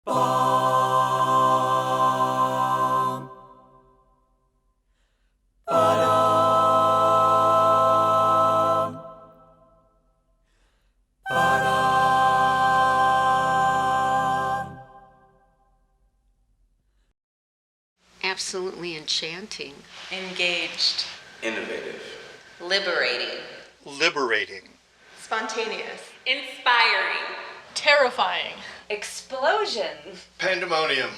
Bum. Ba-dum. Ba-dum. Absolutely enchanting. Engaged. Innovative. Liberating. Liberating. Spontaneous. Inspiring. Terrifying. Explosion. Pandemonium.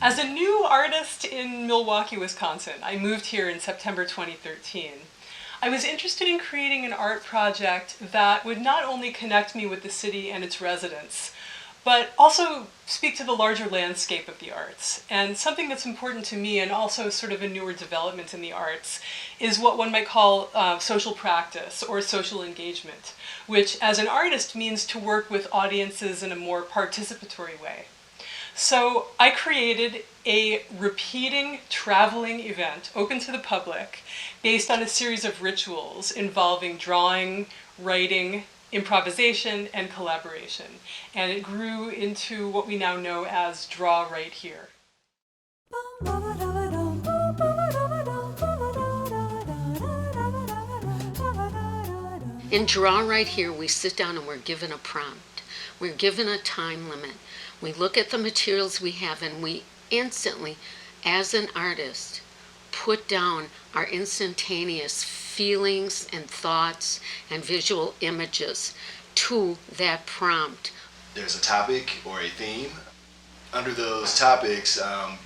As a new artist in Milwaukee, Wisconsin, I moved here in September 2013. I was interested in creating an art project that would not only connect me with the city and its residents, but also speak to the larger landscape of the arts. And something that's important to me, and also sort of a newer development in the arts, is what one might call social practice or social engagement, which as an artist means to work with audiences in a more participatory way. So I created a repeating traveling event open to the public based on a series of rituals involving drawing, writing, improvisation, and collaboration. And it grew into what we now know as Draw Right Here. In Draw Right Here, we sit down and we're given a prompt. We're given a time limit. We look at the materials we have and we instantly, as an artist, put down our instantaneous feelings and thoughts and visual images to that prompt. There's a topic or a theme. Under those topics,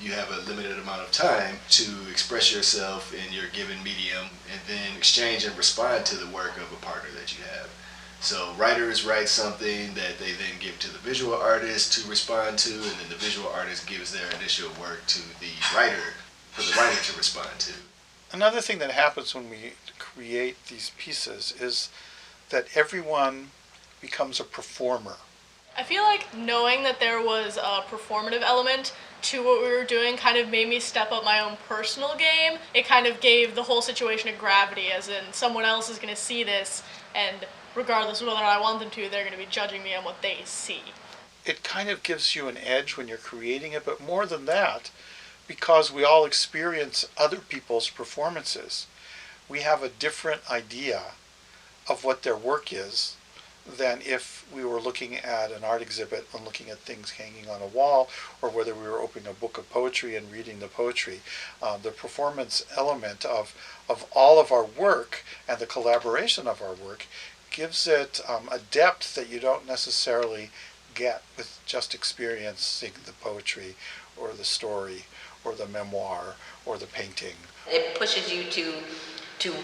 you have a limited amount of time to express yourself in your given medium and then exchange and respond to the work of a partner that you have. So writers write something that they then give to the visual artist to respond to, and then the visual artist gives their initial work to the writer for the writer to respond to. Another thing that happens when we create these pieces is that everyone becomes a performer. I feel like knowing that there was a performative element to what we were doing kind of made me step up my own personal game. It kind of gave the whole situation a gravity, as in someone else is going to see this, and regardless of whether I want them to, they're going to be judging me on what they see. It kind of gives you an edge when you're creating it, but more than that, because we all experience other people's performances, we have a different idea of what their work is than if we were looking at an art exhibit and looking at things hanging on a wall, or whether we were opening a book of poetry and reading the poetry. The performance element of all of our work and the collaboration of our work gives it a depth that you don't necessarily get with just experiencing the poetry or the story or the memoir or the painting. It pushes you to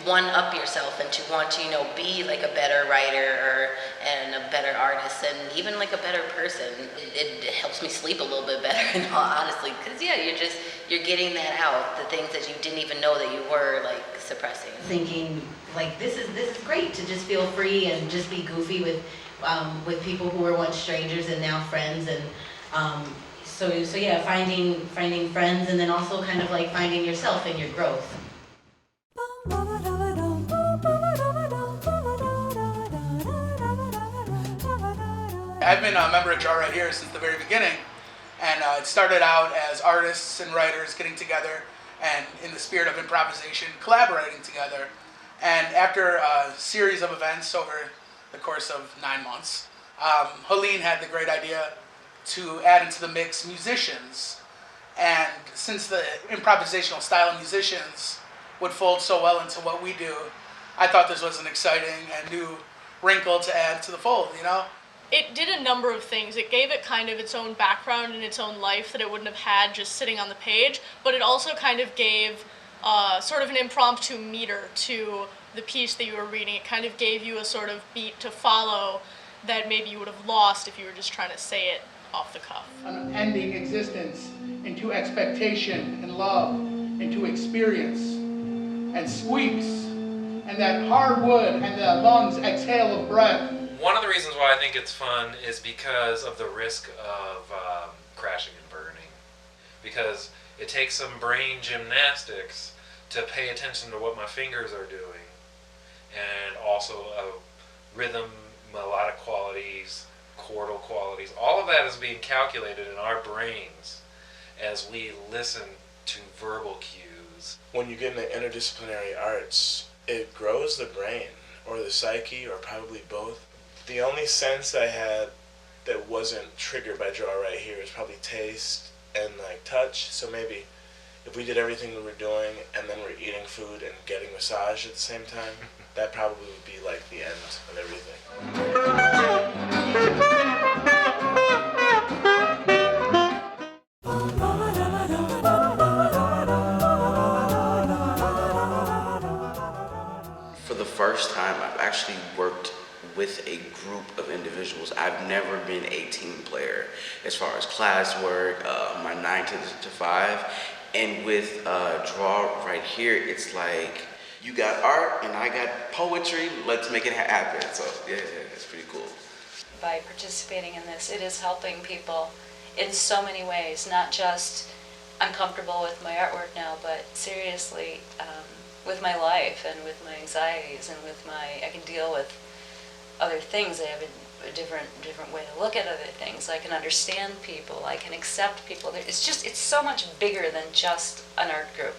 one-up yourself and to want to, be like a better writer and a better artist and even like a better person. It helps me sleep a little bit better, in all honesty, because you're getting that out, the things that you didn't even know that you were like suppressing. Thinking like this is great to just feel free and just be goofy with people who were once strangers and now friends, and so yeah, finding friends, and then also kind of like finding yourself and your growth. I've been a member of Draw Right Here since the very beginning, and it started out as artists and writers getting together and in the spirit of improvisation, collaborating together. And after a series of events over the course of 9 months, Helene had the great idea to add into the mix musicians And since the improvisational style musicians would fold so well into what we do, I thought this was an exciting and new wrinkle to add to the fold, you know? It did a number of things. It gave it kind of its own background and its own life that it wouldn't have had just sitting on the page, but it also kind of gave sort of an impromptu meter to the piece that you were reading. It kind of gave you a sort of beat to follow that maybe you would have lost if you were just trying to say it off the cuff. Unending existence into expectation and love, into experience, and squeaks, and that hard wood and the lungs exhale of breath. One of the reasons why I think it's fun is because of the risk of crashing and burning. Because it takes some brain gymnastics to pay attention to what my fingers are doing, and also rhythm, melodic qualities, chordal qualities. All of that is being calculated in our brains as we listen to verbal cues. When you get into interdisciplinary arts, it grows the brain, or the psyche, or probably both. The only sense I had that wasn't triggered by Draw Right Here is probably taste and like touch. So maybe if we did everything we were doing and then we're eating food and getting massage at the same time, that probably would be like the end of everything. For the first time, I've actually worked with a group of individuals. I've never been a team player as far as classwork, my 9 to 5. And with Draw Right Here, it's like, you got art and I got poetry, let's make it happen. So yeah, it's pretty cool. By participating in this, it is helping people in so many ways, not just I'm comfortable with my artwork now, but seriously with my life and with my anxieties and with I can deal with other things. I have a different way to look at other things. I can understand people. I can accept people. It's so much bigger than just an art group.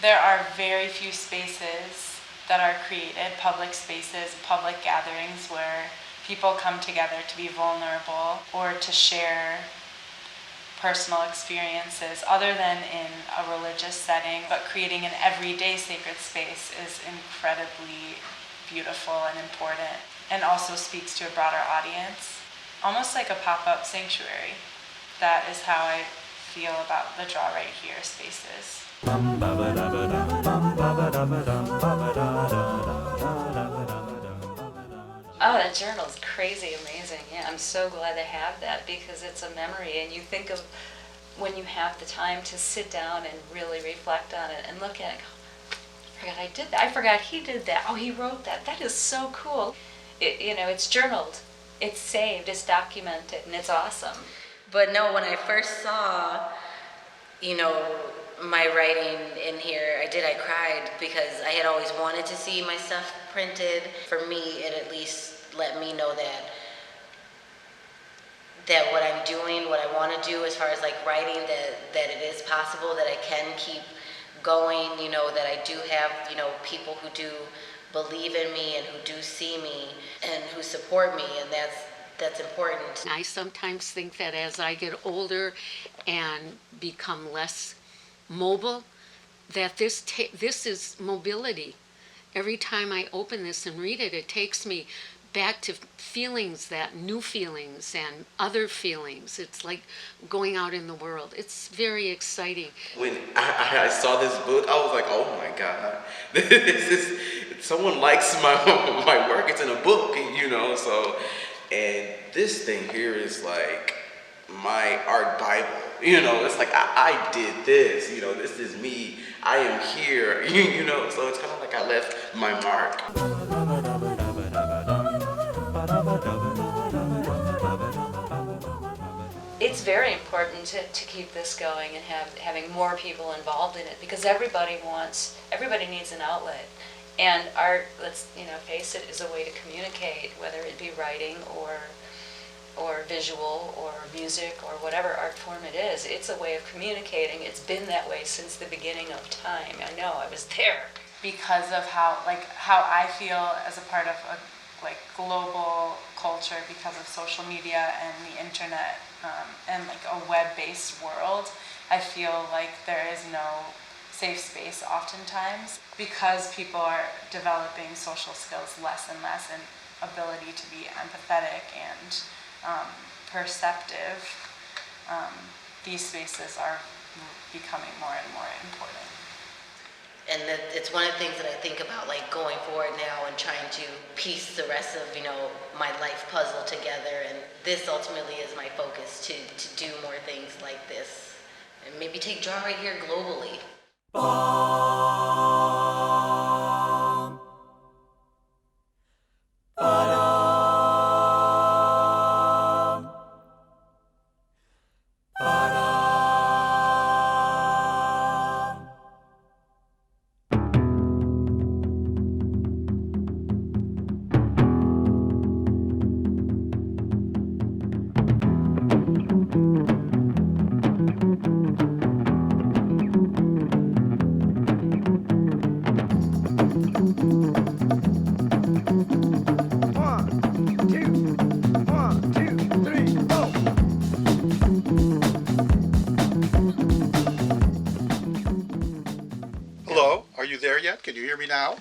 There are very few spaces that are created, public spaces, public gatherings where people come together to be vulnerable or to share personal experiences other than in a religious setting. But creating an everyday sacred space is incredibly beautiful and important, and also speaks to a broader audience, almost like a pop-up sanctuary. That is how I feel about the Draw Right Here spaces. Oh, that journal is crazy amazing. Yeah, I'm so glad to have that because it's a memory, and you think of when you have the time to sit down and really reflect on it and look at it. I forgot I did that. I forgot he did that. Oh, he wrote that. That is so cool. It's journaled, it's saved, it's documented, and it's awesome. But no, when I first saw, my writing in here, I cried because I had always wanted to see my stuff printed. For me, it at least let me know that what I'm doing, what I want to do as far as like writing, that it is possible, that I can keep going, that I do have, people who do believe in me and who do see me and who support me, and that's important. I sometimes think that as I get older and become less mobile, that this is mobility. Every time I open this and read it, it takes me back to new feelings and other feelings. It's like going out in the world. It's very exciting. When I saw this book, I was like, oh my God, someone likes my work. It's in a book, so, and this thing here is like my art Bible, it's like I did this, this is me, I am here, so it's kind of like I left my mark. It's very important to keep this going and having more people involved in it because everybody needs an outlet. And art, let's face it, is a way to communicate, whether it be writing or visual or music or whatever art form it is. It's a way of communicating. It's been that way since the beginning of time. I know, I was there. Because of how I feel as a part of like global culture because of social media and the internet, and like a web-based world, I feel like there is no safe space oftentimes because people are developing social skills less and less, and ability to be empathetic and perceptive. These spaces are becoming more and more important. And that it's one of the things that I think about, like going forward now and trying to piece the rest of, my life puzzle together. And this ultimately is my focus to do more things like this and maybe take Draw Right Here globally. Hello, are you there yet? Can you hear me now?